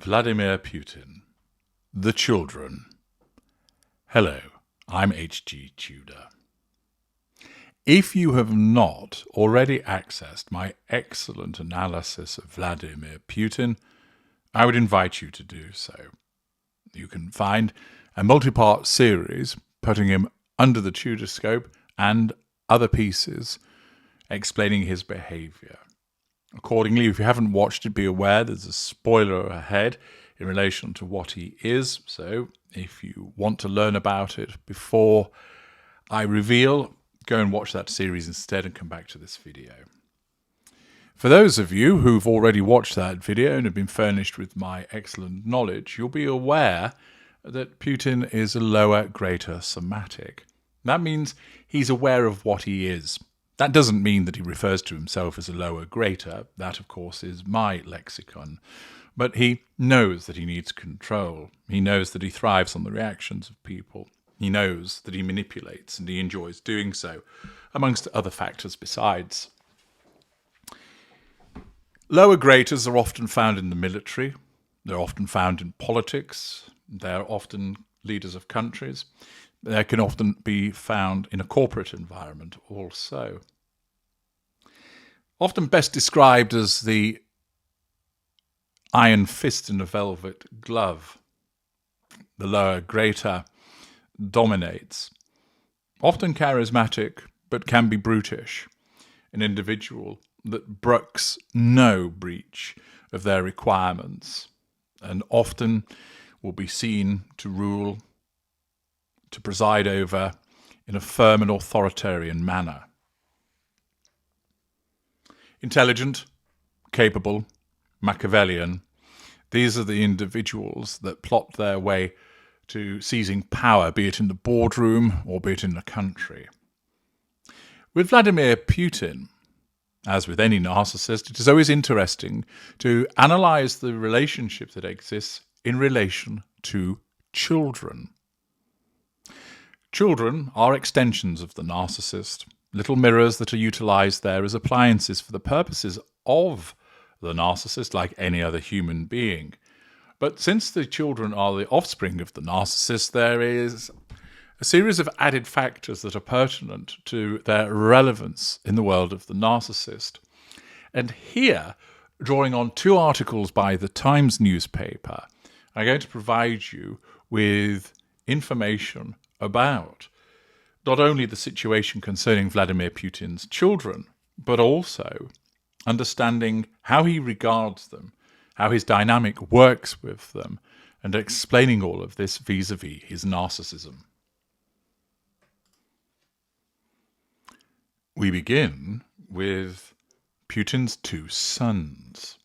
Vladimir Putin. The Children. Hello, I'm H.G. Tudor. If you have not already accessed my excellent analysis of Vladimir Putin, I would invite you to do so. You can find a multi-part series putting him under the Tudor scope and other pieces explaining his behaviour. Accordingly, if you haven't watched it, be aware there's a spoiler ahead in relation to what he is. So if you want to learn about it before I reveal, go and watch that series instead and come back to this video. For those of you who've already watched that video and have been furnished with my excellent knowledge, you'll be aware that Putin is a lower greater somatic. That means he's aware of what he is. That doesn't mean that he refers to himself as a lower greater. That, of course, is my lexicon. But he knows that he needs control. He knows that he thrives on the reactions of people. He knows that he manipulates and he enjoys doing so, amongst other factors besides. Lower graters are often found in the military. They're often found in politics. They're often leaders of countries. They can often be found in a corporate environment also. Often best described as the iron fist in a velvet glove. The lower greater dominates. Often charismatic, but can be brutish. An individual that brooks no breach of their requirements and often will be seen to rule, to preside over in a firm and authoritarian manner. Intelligent, capable, Machiavellian, these are the individuals that plot their way to seizing power, be it in the boardroom or be it in the country. With Vladimir Putin, as with any narcissist, it is always interesting to analyze the relationship that exists in relation to children. Children are extensions of the narcissist, little mirrors that are utilized there as appliances for the purposes of the narcissist, like any other human being. But since the children are the offspring of the narcissist, there is a series of added factors that are pertinent to their relevance in the world of the narcissist. And here, drawing on two articles by the Times newspaper, I'm going to provide you with information about not only the situation concerning Vladimir Putin's children, but also understanding how he regards them, how his dynamic works with them, and explaining all of this vis-a-vis his narcissism. We begin with Putin's two sons.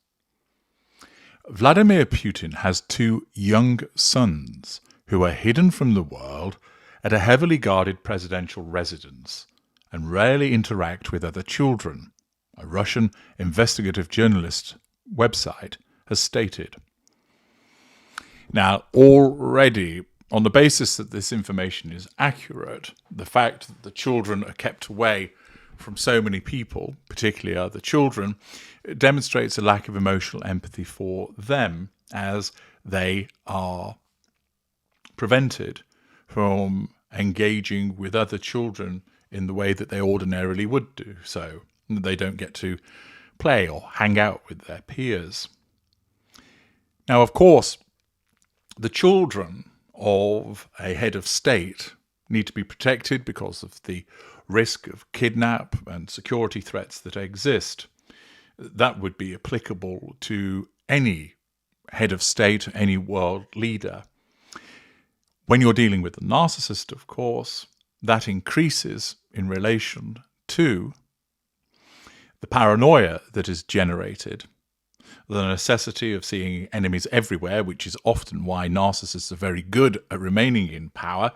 Vladimir Putin has two young sons who are hidden from the world at a heavily guarded presidential residence and rarely interact with other children, a Russian investigative journalist website has stated. Now, already, on the basis that this information is accurate, the fact that the children are kept away from so many people, particularly other children, demonstrates a lack of emotional empathy for them as they are prevented from engaging with other children in the way that they ordinarily would do so. They don't get to play or hang out with their peers. Now, of course, the children of a head of state need to be protected because of the risk of kidnap and security threats that exist. That would be applicable to any head of state, any world leader. When you're dealing with a narcissist, of course, that increases in relation to the paranoia that is generated, the necessity of seeing enemies everywhere, which is often why narcissists are very good at remaining in power,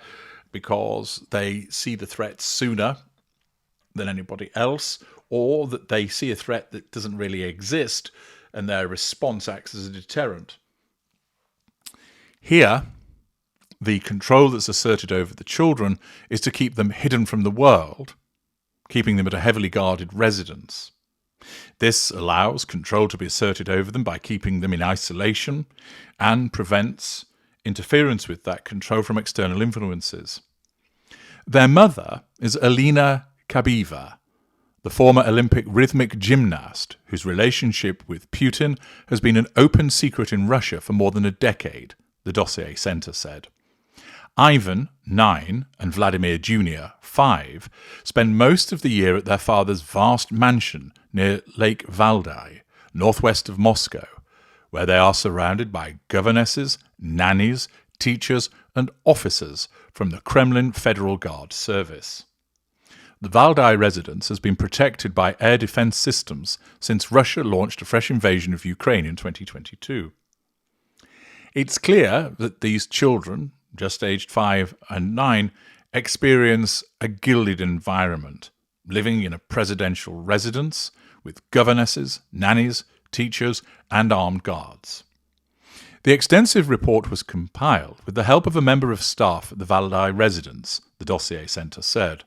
because they see the threat sooner than anybody else, or that they see a threat that doesn't really exist, and their response acts as a deterrent. Here, the control that's asserted over the children is to keep them hidden from the world, keeping them at a heavily guarded residence. This allows control to be asserted over them by keeping them in isolation and prevents interference with that control from external influences. Their mother is Alina Kabieva, the former Olympic rhythmic gymnast whose relationship with Putin has been an open secret in Russia for more than a decade, the Dossier Center said. Ivan, 9, and Vladimir Jr., 5, spend most of the year at their father's vast mansion near Lake Valdai, northwest of Moscow, where they are surrounded by governesses, nannies, teachers, and officers from the Kremlin Federal Guard service. The Valdai residence has been protected by air defense systems since Russia launched a fresh invasion of Ukraine in 2022. It's clear that these children, just aged 5 and 9, experience a gilded environment, living in a presidential residence with governesses, nannies, teachers, and armed guards. The extensive report was compiled with the help of a member of staff at the Valdai residence, the Dossier Center said.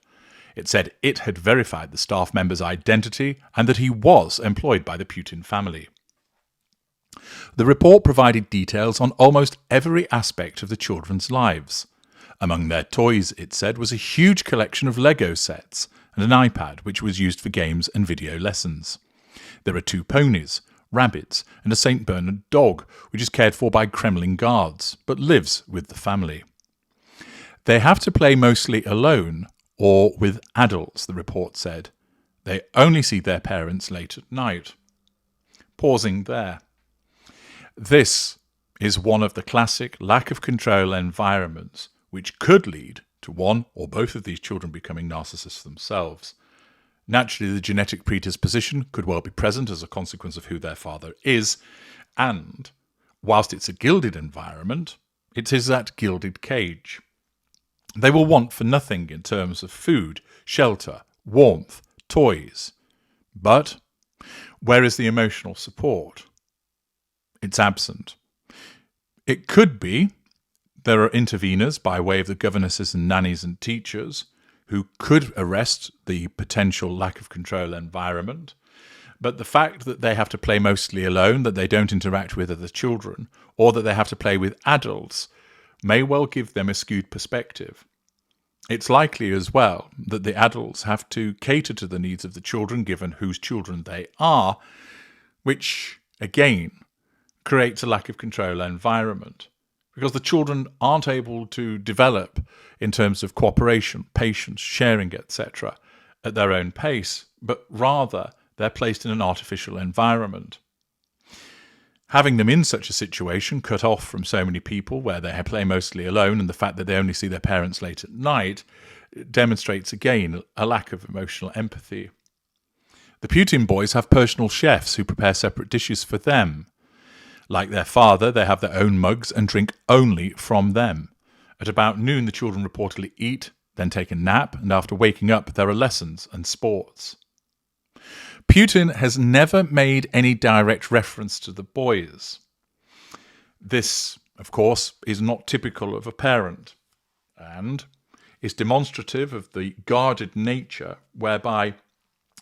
It said it had verified the staff member's identity and that he was employed by the Putin family. The report provided details on almost every aspect of the children's lives. Among their toys, it said, was a huge collection of Lego sets and an iPad which was used for games and video lessons. There are 2 ponies, rabbits, and a St. Bernard dog, which is cared for by Kremlin guards, but lives with the family. They have to play mostly alone or with adults, the report said. They only see their parents late at night. Pausing there. This is one of the classic lack of control environments which could lead to one or both of these children becoming narcissists themselves. Naturally, the genetic predisposition could well be present as a consequence of who their father is, and whilst it's a gilded environment, it is that gilded cage. They will want for nothing in terms of food, shelter, warmth, toys. But where is the emotional support? It's absent. It could be there are interveners by way of the governesses and nannies and teachers who could arrest the potential lack of control environment. But the fact that they have to play mostly alone, that they don't interact with other children, or that they have to play with adults, may well give them a skewed perspective. It's likely as well that the adults have to cater to the needs of the children given whose children they are, which, again, creates a lack of control environment. Because the children aren't able to develop in terms of cooperation, patience, sharing, etc., at their own pace, but rather they're placed in an artificial environment. Having them in such a situation, cut off from so many people where they play mostly alone, and the fact that they only see their parents late at night, demonstrates again a lack of emotional empathy. The Putin boys have personal chefs who prepare separate dishes for them. Like their father, they have their own mugs and drink only from them. At about noon, the children reportedly eat, then take a nap, and after waking up, there are lessons and sports. Putin has never made any direct reference to the boys. This, of course, is not typical of a parent, and is demonstrative of the guarded nature whereby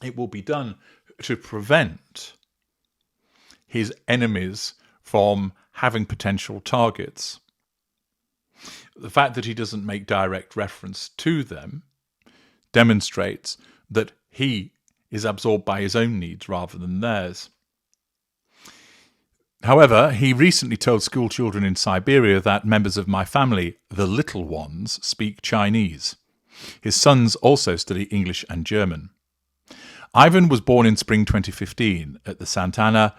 it will be done to prevent his enemies from having potential targets. The fact that he doesn't make direct reference to them demonstrates that he is absorbed by his own needs rather than theirs. However, he recently told school children in Siberia that members of my family, the little ones, speak Chinese. His sons also study English and German. Ivan was born in spring 2015 at the Santana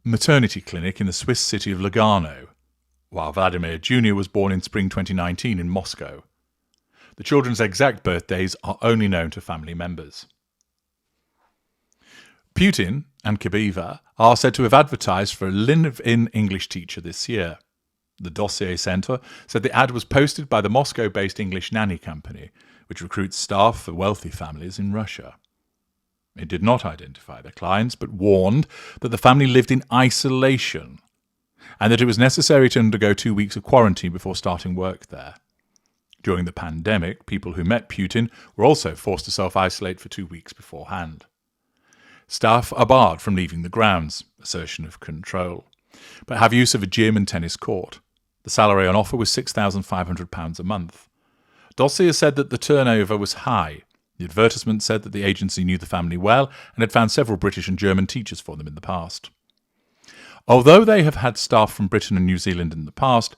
maternity clinic in the Swiss city of Lugano, while Vladimir Jr. was born in spring 2019 in Moscow. The children's exact birthdays are only known to family members. Putin and Kabieva are said to have advertised for a live-in English teacher this year. The Dossier Center said the ad was posted by the Moscow-based English nanny company, which recruits staff for wealthy families in Russia. It did not identify the clients, but warned that the family lived in isolation and that it was necessary to undergo 2 weeks of quarantine before starting work there. During the pandemic, people who met Putin were also forced to self-isolate for 2 weeks beforehand. Staff are barred from leaving the grounds, assertion of control, but have use of a gym and tennis court. The salary on offer was £6,500 a month. Dossier said that the turnover was high. The advertisement said that the agency knew the family well and had found several British and German teachers for them in the past. Although they have had staff from Britain and New Zealand in the past,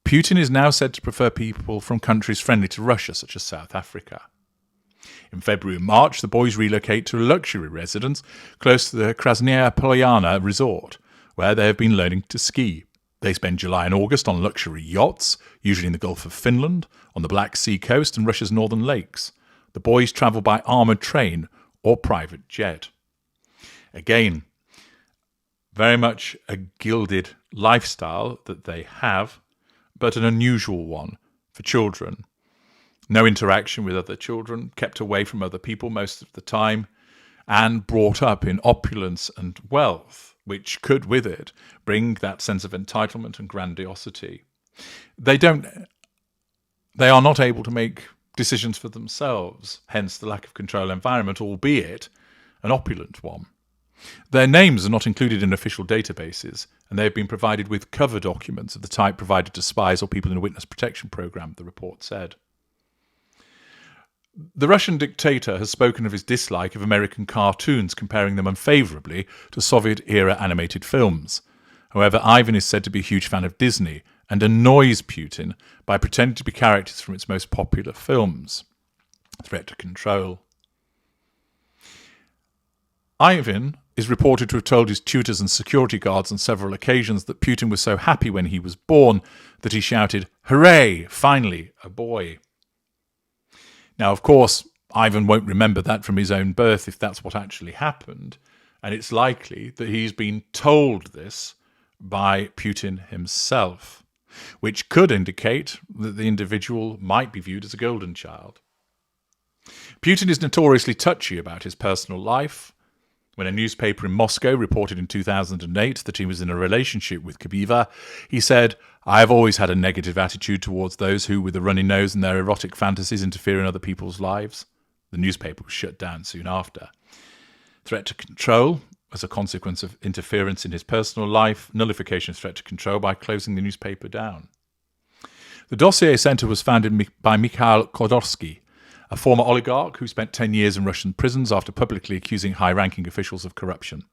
Putin is now said to prefer people from countries friendly to Russia, such as South Africa. In February and March, the boys relocate to a luxury residence close to the Krasnaya Polyana resort, where they have been learning to ski. They spend July and August on luxury yachts, usually in the Gulf of Finland, on the Black Sea coast and Russia's northern lakes. The boys travel by armoured train or private jet. Again, very much a gilded lifestyle that they have, but an unusual one for children. No interaction with other children, kept away from other people most of the time, and brought up in opulence and wealth, which could, with it, bring that sense of entitlement and grandiosity. They are not able to make decisions for themselves, hence the lack of control environment, albeit an opulent one. Their names are not included in official databases, and they have been provided with cover documents of the type provided to spies or people in a witness protection program, the report said. The Russian dictator has spoken of his dislike of American cartoons, comparing them unfavourably to Soviet-era animated films. However, Ivan is said to be a huge fan of Disney and annoys Putin by pretending to be characters from its most popular films. Threat to control. Ivan is reported to have told his tutors and security guards on several occasions that Putin was so happy when he was born that he shouted, "Hooray! Finally, a boy." Now, of course, Ivan won't remember that from his own birth if that's what actually happened, and it's likely that he's been told this by Putin himself, which could indicate that the individual might be viewed as a golden child. Putin is notoriously touchy about his personal life. When a newspaper in Moscow reported in 2008 that he was in a relationship with Kabiva, he said, "I have always had a negative attitude towards those who, with a runny nose and their erotic fantasies, interfere in other people's lives." The newspaper was shut down soon after. Threat to control as a consequence of interference in his personal life, nullification of threat to control by closing the newspaper down. The Dossier Centre was founded by Mikhail Khodorkovsky, a former oligarch who spent 10 years in Russian prisons after publicly accusing high-ranking officials of corruption.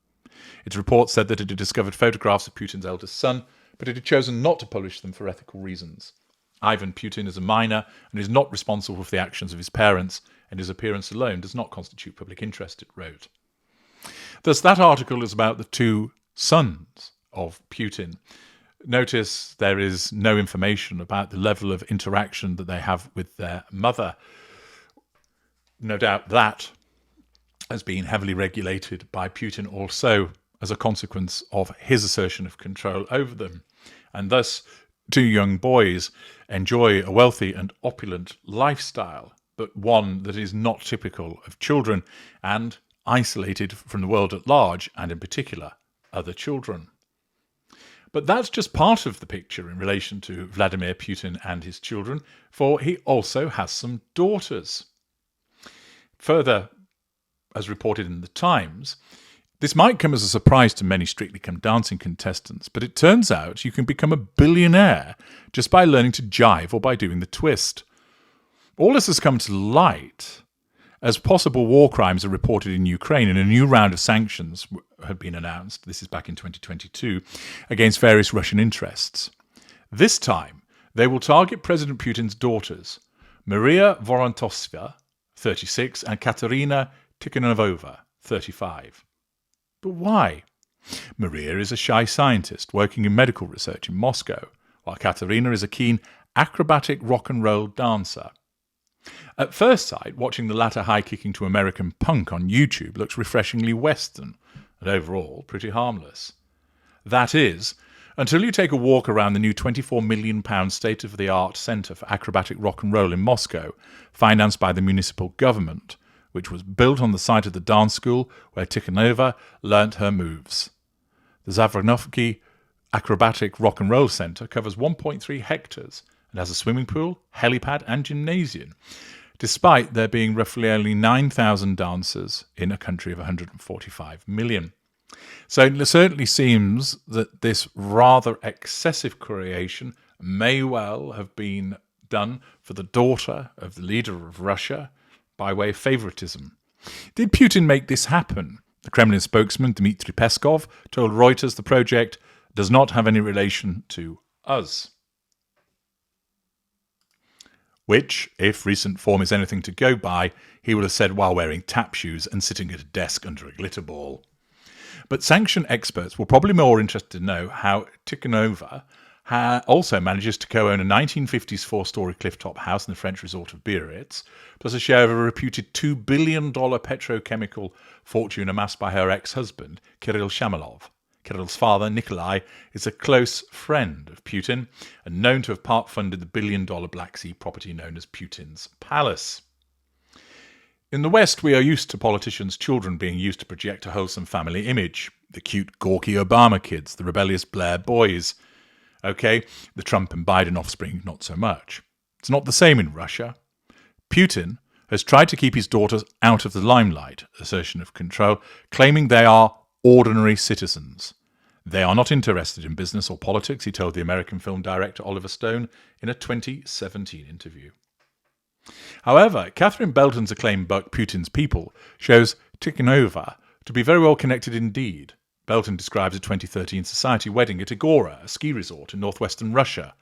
Its report said that it had discovered photographs of Putin's eldest son, but it had chosen not to publish them for ethical reasons. Ivan Putin is a minor and is not responsible for the actions of his parents, and his appearance alone does not constitute public interest, it wrote. Thus, that article is about the two sons of Putin. Notice there is no information about the level of interaction that they have with their mother. No doubt that has been heavily regulated by Putin also as a consequence of his assertion of control over them. And thus, two young boys enjoy a wealthy and opulent lifestyle, but one that is not typical of children and isolated from the world at large, and in particular, other children. But that's just part of the picture in relation to Vladimir Putin and his children, for he also has some daughters. Further, as reported in the Times, this might come as a surprise to many Strictly Come Dancing contestants, but it turns out you can become a billionaire just by learning to jive or by doing the twist. All this has come to light as possible war crimes are reported in Ukraine, and a new round of sanctions had been announced, this is back in 2022, against various Russian interests. This time, they will target President Putin's daughters, Maria Vorontosova, 36, and Katerina Tikhonovova, 35. But why? Maria is a shy scientist working in medical research in Moscow, while Katerina is a keen acrobatic rock and roll dancer. At first sight, watching the latter high-kicking to American punk on YouTube looks refreshingly Western, and overall pretty harmless. That is, until you take a walk around the new £24 million state-of-the-art centre for acrobatic rock and roll in Moscow, financed by the municipal government, which was built on the site of the dance school where Tikhonova learnt her moves. The Zavranovsky Acrobatic Rock and Roll Centre covers 1.3 hectares and has a swimming pool, helipad and gymnasium. despite there being roughly only 9,000 dancers in a country of 145 million. So it certainly seems that this rather excessive creation may well have been done for the daughter of the leader of Russia by way of favoritism. Did Putin make this happen? The Kremlin spokesman Dmitry Peskov told Reuters the project does not have any relation to us. Which, if recent form is anything to go by, he will have said while wearing tap shoes and sitting at a desk under a glitter ball. But sanction experts were probably more interested to know how Tikhonova also manages to co-own a 1950s four-storey cliff-top house in the French resort of Biarritz, plus a share of a reputed $2 billion petrochemical fortune amassed by her ex-husband, Kirill Shamalov. Kirill's father, Nikolai, is a close friend of Putin and known to have part-funded the billion-dollar Black Sea property known as Putin's Palace. In the West, we are used to politicians' children being used to project a wholesome family image. The cute, gawky Obama kids, the rebellious Blair boys. Okay, the Trump and Biden offspring, not so much. It's not the same in Russia. Putin has tried to keep his daughters out of the limelight, assertion of control, claiming they are ordinary citizens. They are not interested in business or politics, he told the American film director Oliver Stone in a 2017 interview. However, Catherine Belton's acclaimed book, Putin's People, shows Tikhonova to be very well connected indeed. Belton describes a 2013 society wedding at Agora, a ski resort in northwestern Russia.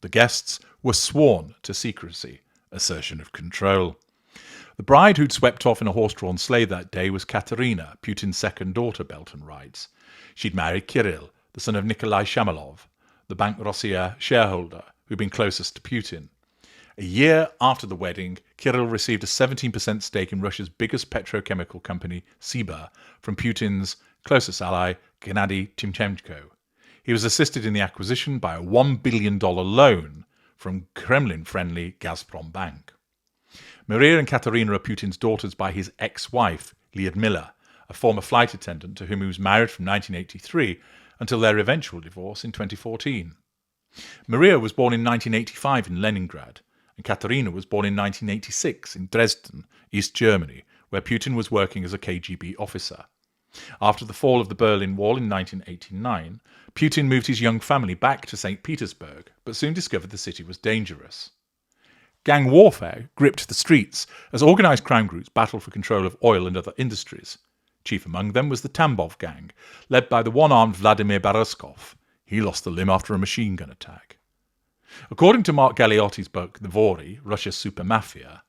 The guests were sworn to secrecy, assertion of control. The bride who'd swept off in a horse-drawn sleigh that day was Katerina, Putin's second daughter, Belton writes. She'd married Kirill, the son of Nikolai Shamalov, the Bank Rossiya shareholder who'd been closest to Putin. A year after the wedding, Kirill received a 17% stake in Russia's biggest petrochemical company, Siber, from Putin's closest ally, Gennady Timchenko. He was assisted in the acquisition by a $1 billion loan from Kremlin-friendly Gazprom Bank. Maria and Katerina are Putin's daughters by his ex-wife, Lyudmila, a former flight attendant to whom he was married from 1983 until their eventual divorce in 2014. Maria was born in 1985 in Leningrad, and Katerina was born in 1986 in Dresden, East Germany, where Putin was working as a KGB officer. After the fall of the Berlin Wall in 1989, Putin moved his young family back to St. Petersburg, but soon discovered the city was dangerous. Gang warfare gripped the streets as organised crime groups battled for control of oil and other industries. Chief among them was the Tambov gang, led by the one-armed Vladimir Baraskov. He lost a limb after a machine gun attack. According to Mark Galeotti's book, The Vori, Russia's Super Mafia,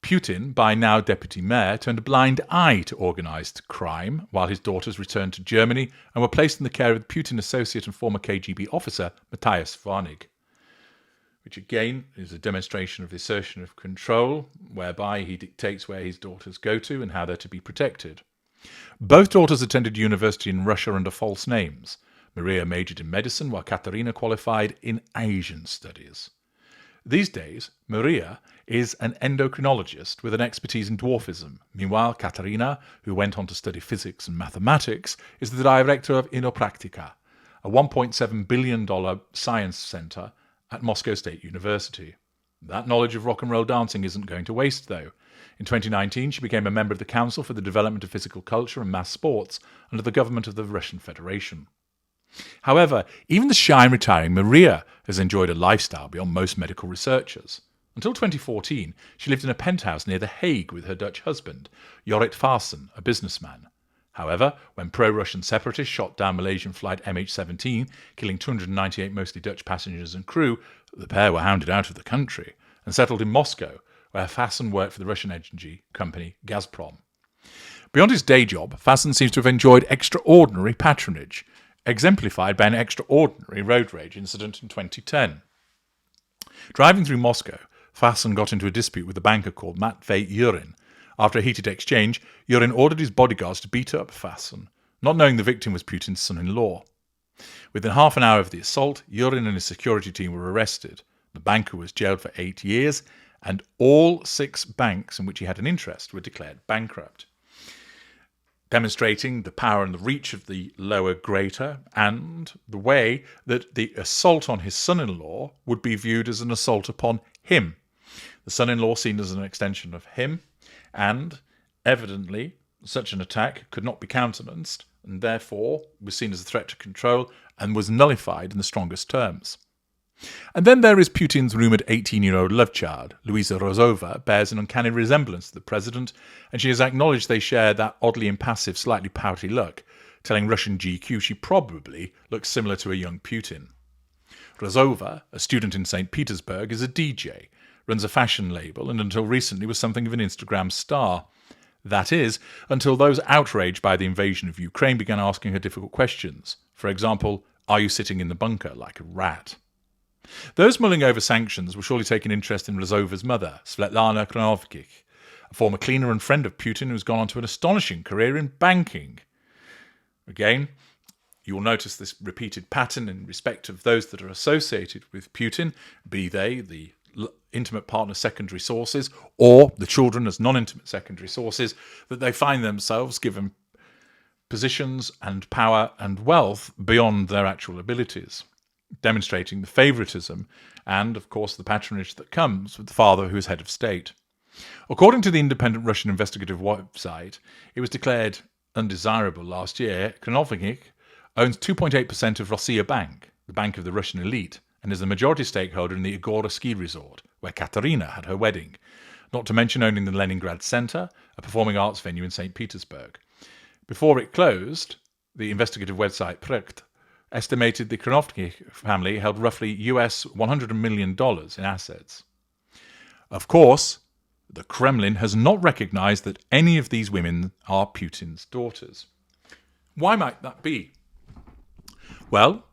Putin, by now deputy mayor, turned a blind eye to organised crime while his daughters returned to Germany and were placed in the care of the Putin associate and former KGB officer Matthias Warnig, which again is a demonstration of the assertion of control, whereby he dictates where his daughters go to and how they're to be protected. Both daughters attended university in Russia under false names. Maria majored in medicine, while Katerina qualified in Asian studies. These days, Maria is an endocrinologist with an expertise in dwarfism. Meanwhile, Katerina, who went on to study physics and mathematics, is the director of Innopractica, a $1.7 billion science centre at Moscow State University. That knowledge of rock and roll dancing isn't going to waste, though. In 2019, she became a member of the Council for the Development of Physical Culture and Mass Sports under the government of the Russian Federation. However, even the shy and retiring Maria has enjoyed a lifestyle beyond most medical researchers. Until 2014, she lived in a penthouse near The Hague with her Dutch husband, Jorrit Farsen, a businessman. However, when pro-Russian separatists shot down Malaysian flight MH17, killing 298 mostly Dutch passengers and crew, the pair were hounded out of the country and settled in Moscow, where Farsen worked for the Russian energy company Gazprom. Beyond his day job, Farsen seems to have enjoyed extraordinary patronage, exemplified by an extraordinary road rage incident in 2010. Driving through Moscow, Farsen got into a dispute with a banker called Matvei Yurin. After a heated exchange, Yurin ordered his bodyguards to beat up Farsen, not knowing the victim was Putin's son-in-law. Within half an hour of the assault, Yurin and his security team were arrested. The banker was jailed for 8 years, and all 6 banks in which he had an interest were declared bankrupt, demonstrating the power and the reach of the lower greater and the way that the assault on his son-in-law would be viewed as an assault upon him. the son-in-law seen as an extension of him, and evidently such an attack could not be countenanced, and therefore was seen as a threat to control and was nullified in the strongest terms. And then there is Putin's rumoured 18-year-old love child. Luisa Rozova bears an uncanny resemblance to the president, and she has acknowledged they share that oddly impassive, slightly pouty look, telling Russian GQ she probably looks similar to a young Putin. Rozova, a student in St. Petersburg, is a DJ, runs a fashion label, and until recently was something of an Instagram star. That is, until those outraged by the invasion of Ukraine began asking her difficult questions. For example, are you sitting in the bunker like a rat? Those mulling over sanctions will surely take an interest in Rozova's mother, Svetlana Kronovkich, a former cleaner and friend of Putin who's gone on to an astonishing career in banking. Again, you will notice this repeated pattern in respect of those that are associated with Putin, be they the intimate partner secondary sources or the children as non-intimate secondary sources, that they find themselves given positions and power and wealth beyond their actual abilities, demonstrating the favoritism and, of course, the patronage that comes with the father who is head of state. According to the independent Russian investigative website, it was declared undesirable last year. Kronovkich owns 2.8% of Rossiya Bank, the bank of the Russian elite, and is the majority stakeholder in the Agora ski resort, where Katerina had her wedding, not to mention owning the Leningrad Center, a performing arts venue in St. Petersburg. Before it closed, the investigative website Prekt estimated the Kronovkich family held roughly US $100 million in assets. Of course, the Kremlin has not recognized that any of these women are Putin's daughters. Why might that be? Well,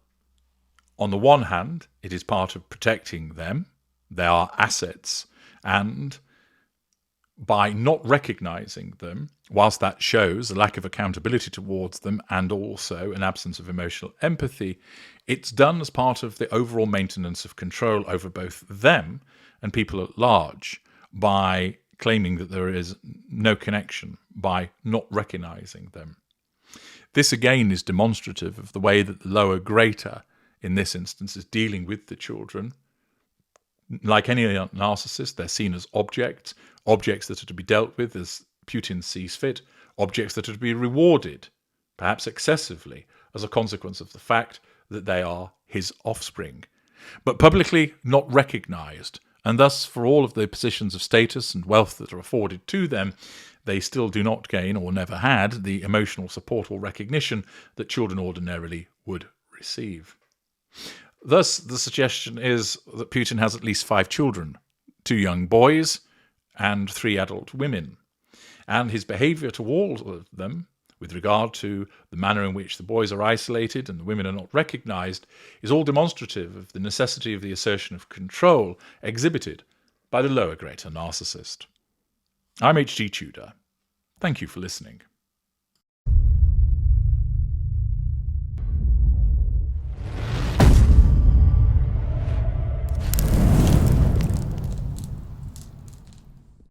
on the one hand, it is part of protecting them. They are assets. And by not recognizing them, whilst that shows a lack of accountability towards them and also an absence of emotional empathy, it's done as part of the overall maintenance of control over both them and people at large by claiming that there is no connection, by not recognizing them. This again is demonstrative of the way that the lower greater, in this instance, is dealing with the children. Like any narcissist, they're seen as objects that are to be dealt with as Putin sees fit, objects that are to be rewarded, perhaps excessively, as a consequence of the fact that they are his offspring, but publicly not recognized, and thus for all of the positions of status and wealth that are afforded to them, they still do not gain, or never had, the emotional support or recognition that children ordinarily would receive. Thus, the suggestion is that Putin has at least 5 children, 2 young boys and 3 adult women. And his behaviour to all of them, with regard to the manner in which the boys are isolated and the women are not recognised, is all demonstrative of the necessity of the assertion of control exhibited by the lower greater narcissist. I'm H.G. Tudor. Thank you for listening.